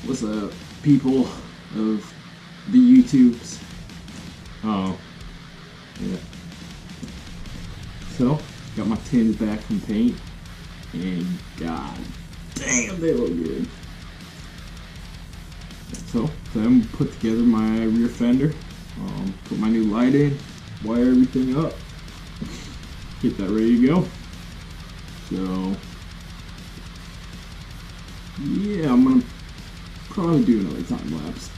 What's up, people of the YouTubes? Oh, yeah. So, got my tins back from paint, and god damn, they look good. So I'm gonna put together my rear fender, put my new light in, wire everything up, get that ready to go. So, yeah, I'm gonna probably do another time lapse.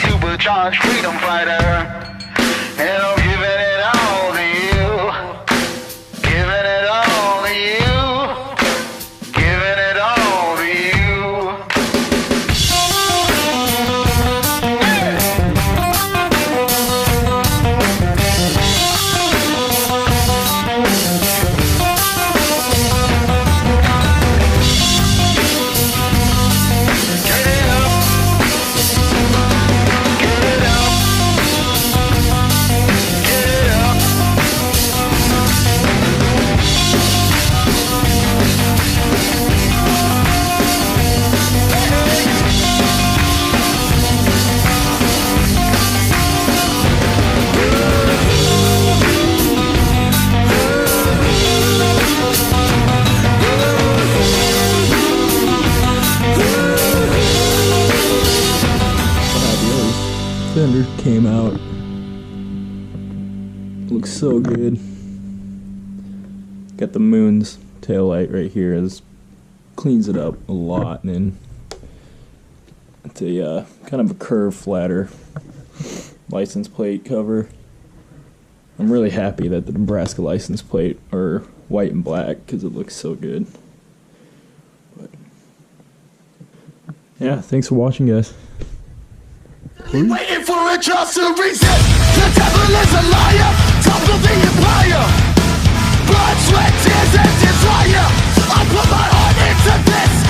Supercharged freedom fighter, and I'm giving it all to you, giving it all to you, giving it all to you. Fender came out. Looks so good. Got the Moon's taillight right here. This cleans it up a lot, and it's a kind of a curved, flatter license plate cover. I'm really happy that the Nebraska license plate are white and black because it looks so good. But yeah, thanks for watching, guys. Waiting for a chance to resist. The devil is a liar, top of the empire. Blood, sweat, tears, and desire. I put my heart into this.